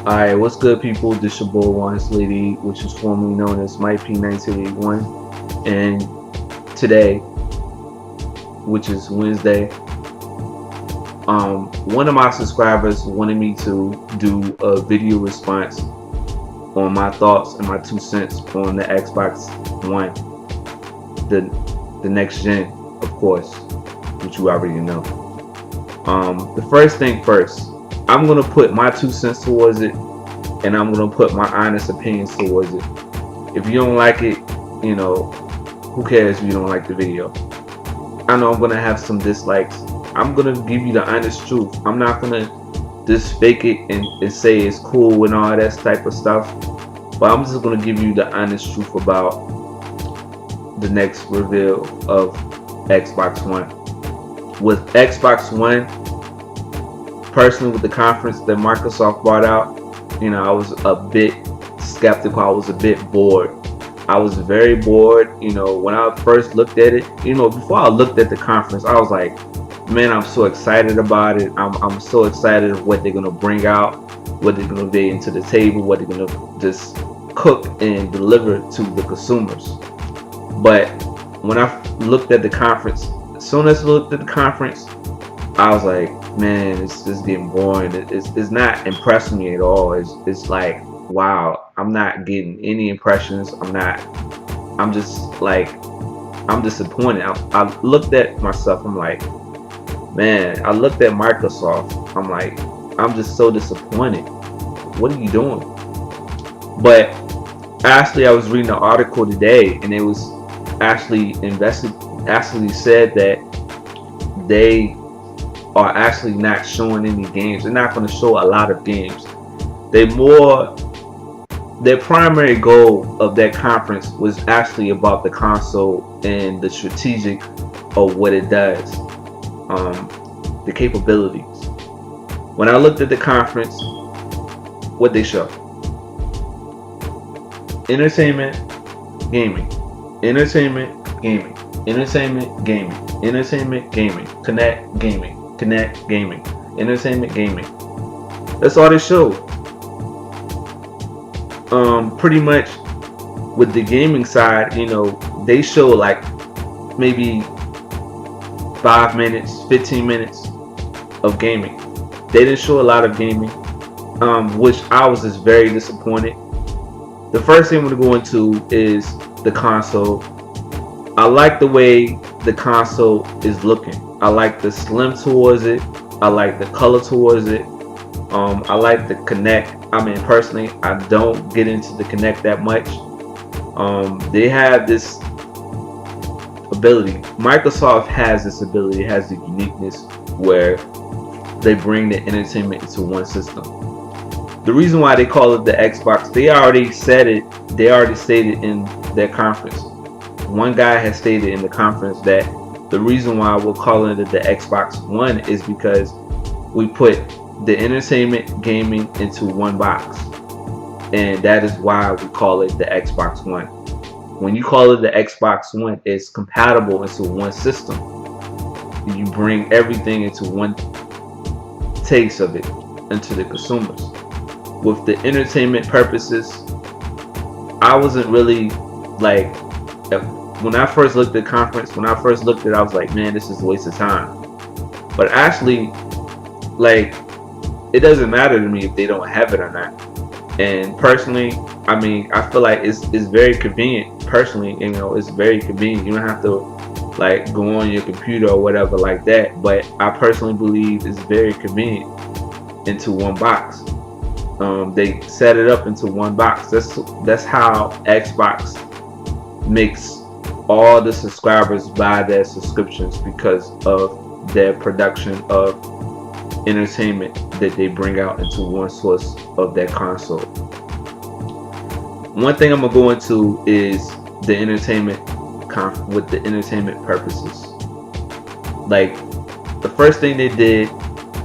Alright, what's good, people? This your boy Once Lady, which is formerly known as Mike P1981. And today, which is Wednesday, one of my subscribers wanted me to do a video response on my thoughts and my 2 cents on the Xbox One, the next gen, of course, which you already know. The first thing first, I'm gonna put my 2 cents towards it, and I'm gonna put my honest opinions towards it. If you don't like it, who cares if you don't like the video? I know I'm gonna have some dislikes. I'm gonna give you the honest truth. I'm not gonna just fake it and say it's cool and all that type of stuff. But I'm just gonna give you the honest truth about the next reveal of Xbox One. With Xbox One, personally, with the conference that Microsoft brought out, I was a bit skeptical. I was a bit bored. I was very bored. When I first looked at it, before I looked at the conference, I was like, man, I'm so excited about it. I'm so excited of what they're gonna bring out, what they're gonna bring into the table, what they're gonna just cook and deliver to the consumers. But when I looked at the conference, as soon as I looked at the conference, I was like, man, it's just getting boring. It's not impressing me at all. It's like, wow, I'm not getting any impressions. I'm just like, I'm disappointed. I looked at myself, I'm like, man, I looked at Microsoft, I'm like, I'm just so disappointed. What are you doing? But actually, I was reading an article today, and it was actually said that they are actually not showing any games. They're not going to show a lot of games. Their primary goal of that conference was actually about the console and the strategic of what it does, the capabilities. When I looked at the conference, what they show: entertainment, gaming, entertainment, gaming, entertainment, gaming, entertainment, gaming, connect, gaming, entertainment, gaming. That's all they show. Pretty much with the gaming side, they show like maybe 5 minutes, 15 minutes of gaming. They didn't show a lot of gaming, which I was just very disappointed. The first thing I'm going to go into is the console. I like the way the console is looking. I like the slim towards it. I like the color towards it. I like the Connect. I mean, personally, I don't get into the Connect that much. They have this ability. Microsoft has this ability. It has the uniqueness where they bring the entertainment into one system. The reason why they call it the Xbox, they already said it. They already stated in their conference. One guy has stated in the conference that the reason why we're calling it the Xbox One is because we put the entertainment, gaming into one box, and that is why we call it the Xbox One. When you call it the Xbox One, it's compatible into one system. You bring everything into one taste of it into the consumers. With the entertainment purposes, I wasn't really like, when I first looked at the conference, when I first looked at it, I was like, man, this is a waste of time. But actually, like, it doesn't matter to me if they don't have it or not. And personally, I mean, I feel like it's very convenient. Personally, it's very convenient. You don't have to like go on your computer or whatever like that. But I personally believe it's very convenient into one box. They set it up into one box. That's how Xbox makes all the subscribers buy their subscriptions, because of their production of entertainment that they bring out into one source of their console. One thing I'm gonna go into is the entertainment with the entertainment purposes. Like, the first thing they did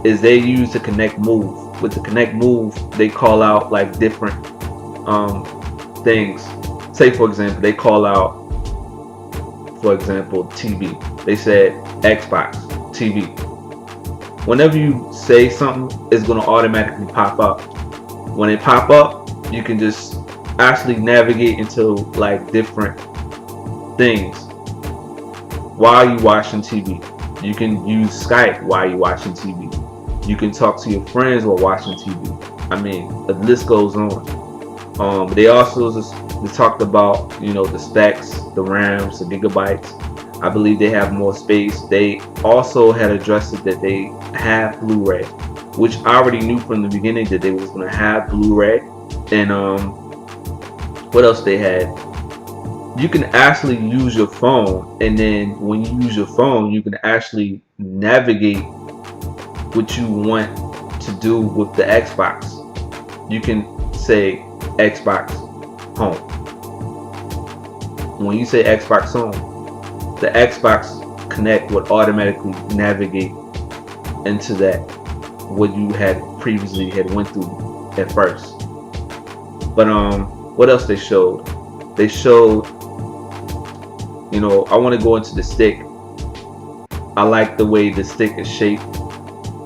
is they used the Connect Move. With the Connect Move, they call out like different things. Say, for example, they call out, for example, TV. They said Xbox TV. Whenever you say something, it's going to automatically pop up. When they pop up, you can just actually navigate into like different things while you watching TV. You can use Skype while you watching TV. You can talk to your friends while watching TV. I mean, the list goes on. They also they talked about, you know, the specs, the RAMs, the gigabytes. I believe they have more space. They also had addressed it that they have Blu-ray, which I already knew from the beginning that they was gonna have Blu-ray. And what else they had? You can actually use your phone, and then when you use your phone, you can actually navigate what you want to do with the Xbox. You can say Xbox Home. When you say Xbox Home, the Xbox Connect would automatically navigate into that what you had previously had went through at first. But what else they showed? They showed, you know, I want to go into the stick. I like the way the stick is shaped.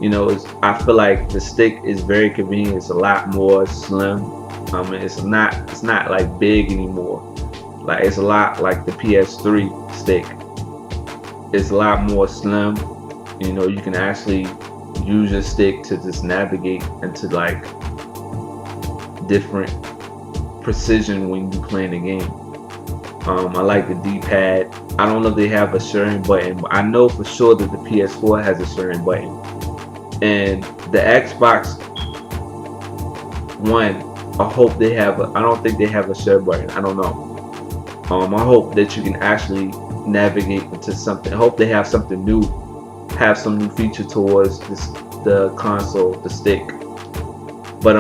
You know, I feel like the stick is very convenient. It's a lot more slim. It's not like big anymore. Like, it's a lot like the PS3 stick. It's a lot more slim. You know, you can actually use your stick to just navigate into like different precision when you playing the game. I like the D-pad. I don't know if they have a sharing button, but I know for sure that the PS4 has a sharing button. And the Xbox One, I hope they have I don't think they have a share button. I don't know. I hope that you can actually navigate into something. I hope they have something new, have some new feature towards the console, the stick. But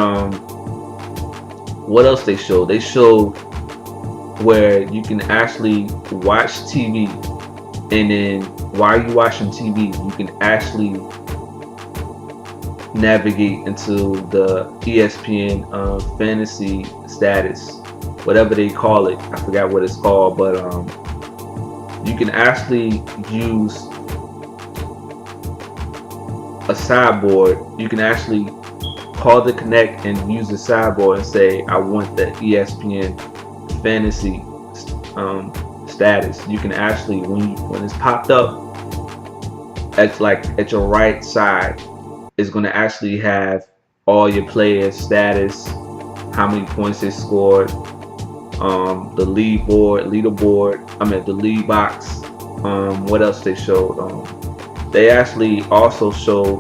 what else they showed? They showed where you can actually watch TV, and then while you're watching TV, you can actually navigate into the ESPN fantasy status, whatever they call it. I forgot what it's called, but you can actually use a sideboard. You can actually call the Connect and use the sideboard and say, I want the ESPN fantasy status. You can actually, when it's popped up at your right side, it's going to actually have all your players' status, how many points they scored, the leaderboard, the lead box. What else they showed? They actually also showed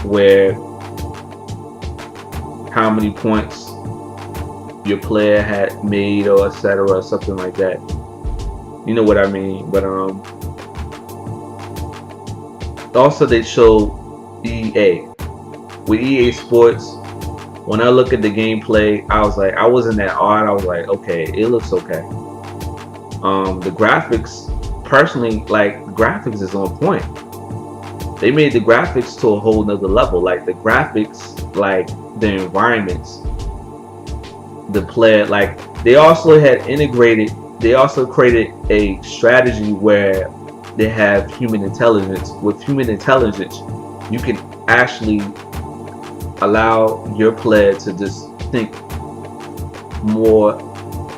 where how many points your player had made, or etc., or something like that. You know what I mean? But also they showed EA. With EA Sports, when I look at the gameplay, I wasn't that odd. I was like, okay, it looks okay. The graphics, personally, like, the graphics is on point. They made the graphics to a whole nother level. Like, the graphics, like the environments, the player, like, they also created a strategy where they have human intelligence. With human intelligence, you can actually allow your player to just think more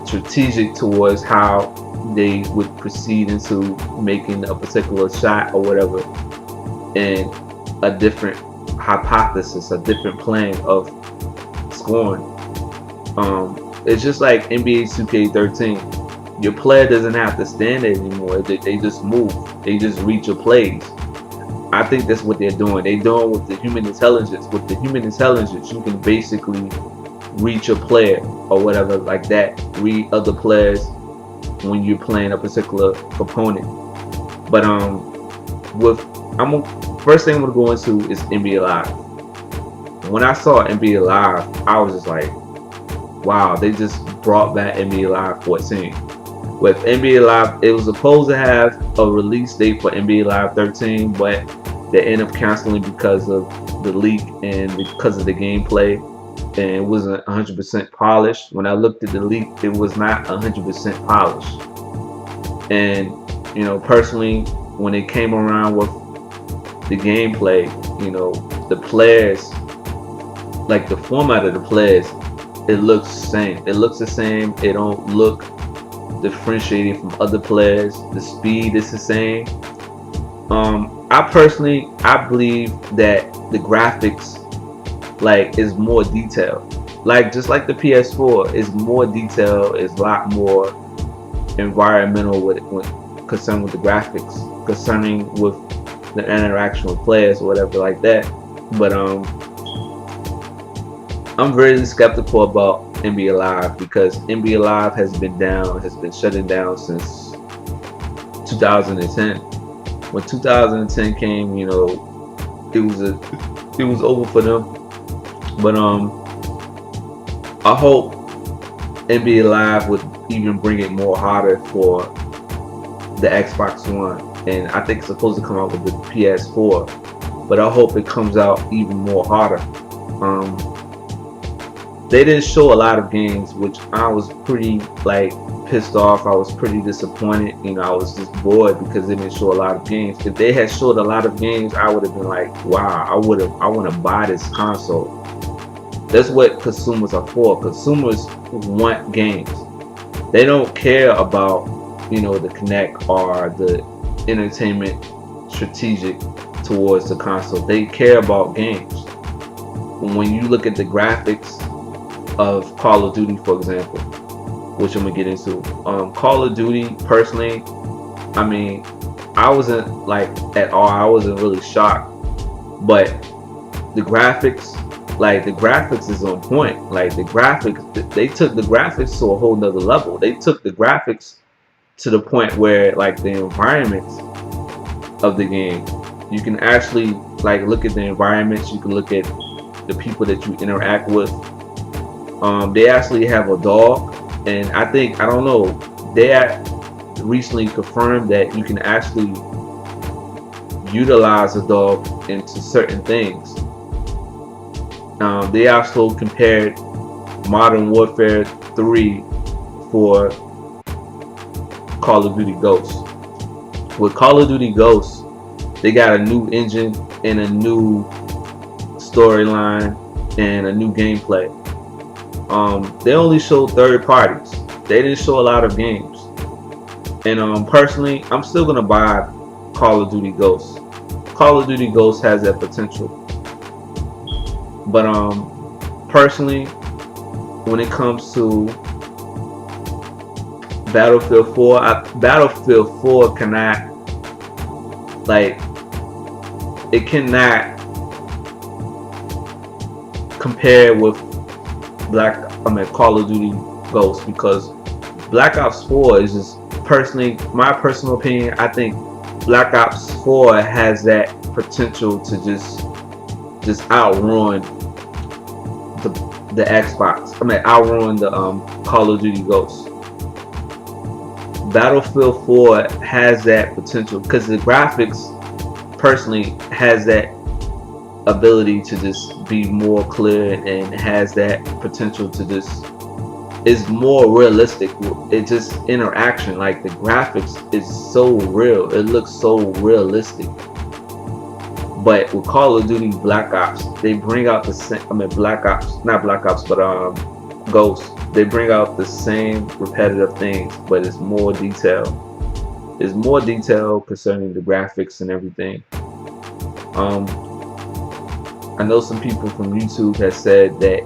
strategic towards how they would proceed into making a particular shot or whatever, and a different hypothesis, a different plan of scoring. It's just like NBA 2K13. Your player doesn't have to stand there anymore. They just move. They just read your plays. I think that's what they're doing. They're doing with the human intelligence. With the human intelligence, you can basically read your player or whatever like that. Read other players when you're playing a particular opponent. But first thing I'm gonna go into is NBA Live. When I saw NBA Live, I was just like, wow, they just brought back NBA Live 14. With NBA Live, it was supposed to have a release date for NBA Live 13, but they ended up canceling because of the leak and because of the gameplay, and it wasn't 100% polished. When I looked at the leak, it was not 100% polished. And, you know, personally, when it came around with the gameplay, you know, the players like the format of the players, it looks the same. It looks the same. It don't look differentiated from other players. The speed is the same. I believe that the graphics like is more detailed. Like just like the PS4 is more detailed, is a lot more environmental with concerned with the graphics, concerning with the interaction with players or whatever like that. But I'm very skeptical about NBA Live because NBA Live has been shutting down since 2010. When 2010 came, it was over for them. But I hope NBA Live would even bring it more harder for the Xbox One, and I think it's supposed to come out with the PS4. But I hope it comes out even more harder. They didn't show a lot of games, which I was pretty pissed off. I was pretty disappointed. I was just bored because they didn't show a lot of games. If they had showed a lot of games, I would have been like, wow, I want to buy this console. That's what consumers are for. Consumers want games. They don't care about, the Kinect or the entertainment strategic towards the console. They care about games. When you look at the graphics of Call of Duty, for example, which I'm gonna get into. Call of Duty, personally, I mean, I wasn't I wasn't really shocked, but the graphics is on point. Like the graphics, they took the graphics to a whole nother level. They took the graphics to the point where the environments of the game, you can actually look at the environments. You can look at the people that you interact with. They actually have a dog, and I don't know, they recently confirmed that you can actually utilize a dog into certain things. They also compared Modern Warfare 3 for Call of Duty Ghosts. With Call of Duty Ghosts, they got a new engine and a new storyline and a new gameplay. They only showed third parties. They didn't show a lot of games. And personally, I'm still gonna buy Call of Duty Ghosts. Call of Duty Ghosts has that potential. But personally, when it comes to Battlefield 4, Battlefield 4 cannot it cannot compare with Call of Duty Ghosts, because Black Ops 4 is just, personally, my personal opinion, I think Black Ops 4 has that potential to just outrun the Xbox. Outrun the Call of Duty Ghosts. Battlefield 4 has that potential because the graphics, personally, has that ability to just be more clear and has that potential to just is more realistic. It just interaction, the graphics is so real. It looks so realistic. But with Call of Duty Black Ops, they bring out the same. Black Ops, not Black Ops, but Ghosts. They bring out the same repetitive things, but it's more detail. It's more detail concerning the graphics and everything. I know some people from YouTube have said that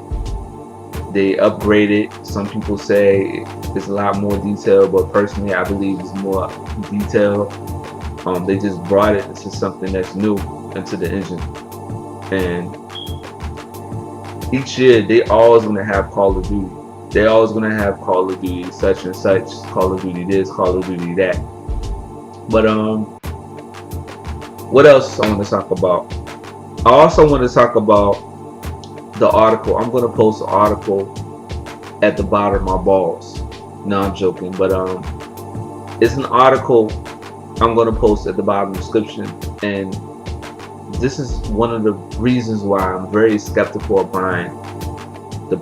they upgraded. Some people say it's a lot more detail, but personally, I believe it's more detail. They just brought it into something that's new into the engine, and each year they always gonna have Call of Duty. They always gonna have Call of Duty such and such, Call of Duty this, Call of Duty that. But what else I want to talk about? I also want to talk about the article. I'm gonna post an article at the bottom of my balls. No, I'm joking, but it's an article I'm gonna post at the bottom of the description, and this is one of the reasons why I'm very skeptical of buying the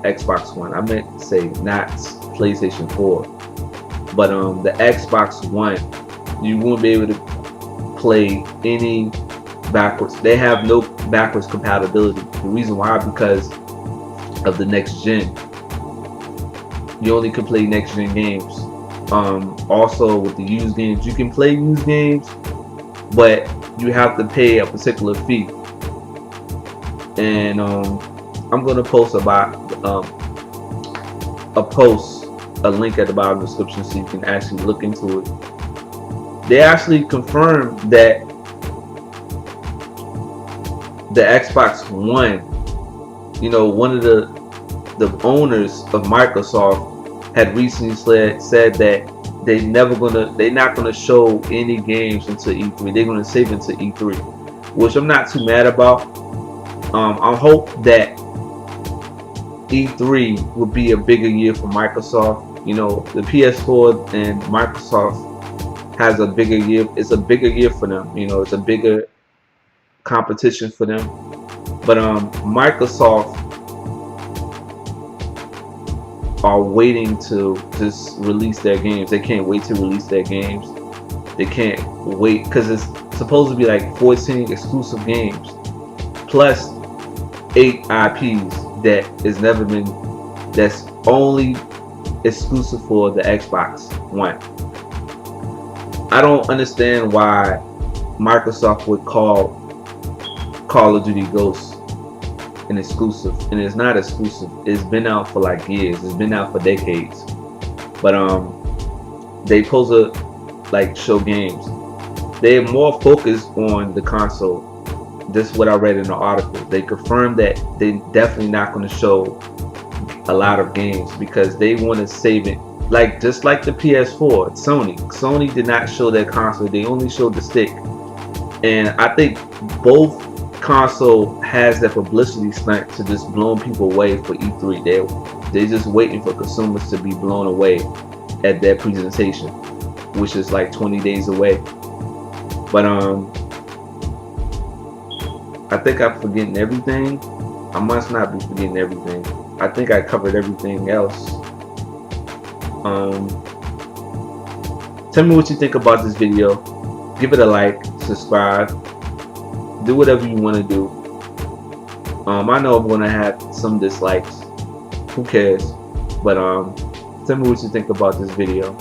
Xbox One. I meant to say not PlayStation 4, but the Xbox One. You won't be able to play any backwards. They have no backwards compatibility. The reason why, because of the next gen. You only can play next gen games. Also with the used games, you can play used games, but you have to pay a particular fee. And I'm gonna post a link at the bottom of the description so you can actually look into it. They actually confirmed that the Xbox One, one of the owners of Microsoft had recently said that they're not gonna show any games until E3. They're gonna save it until E3, which I'm not too mad about. I hope that E3 will be a bigger year for Microsoft. The PS4 and Microsoft has a bigger year. It's a bigger year for them. It's a bigger competition for them. But Microsoft are waiting to just release their games. They can't wait to release their games. They can't wait because it's supposed to be like 14 exclusive games plus 8 IPs that's only exclusive for the Xbox One. I don't understand why Microsoft would call Call of Duty Ghosts an exclusive, and it's not exclusive. It's been out for like years. It's been out for decades. But they supposed to like show games. They're more focused on the console. This is what I read in the article. They confirmed that they're definitely not going to show a lot of games because they want to save it. Like just like the PS4, Sony did not show their console. They only showed the stick. And I think both console has that publicity stunt to just blow people away for E3. They're just waiting for consumers to be blown away at their presentation, which is like 20 days away. But I think I'm forgetting everything. I must not be forgetting everything. I think I covered everything else. Tell me what you think about this video. Give it a like, subscribe, do whatever you want to do. I know I'm gonna have some dislikes. Who cares? But tell me what you think about this video.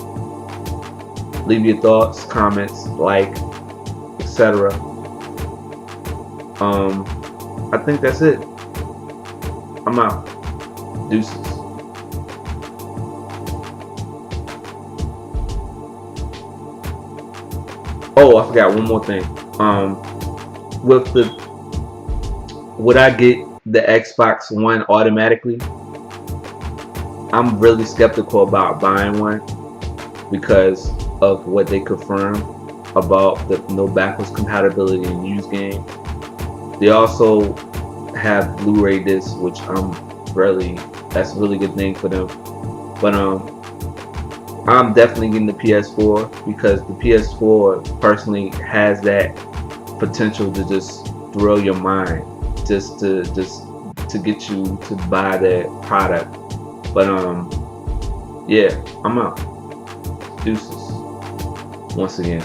Leave your thoughts, comments, like, etc. I think that's it. I'm out. Deuces. Oh, I forgot one more thing. Would I get the Xbox One automatically? I'm really skeptical about buying one because of what they confirmed about the no backwards compatibility in used games. They also have Blu-ray discs, which that's a really good thing for them. But I'm definitely getting the PS4 because the PS4 personally has that potential to just throw your mind, just to get you to buy that product. But yeah, I'm out. Deuces once again.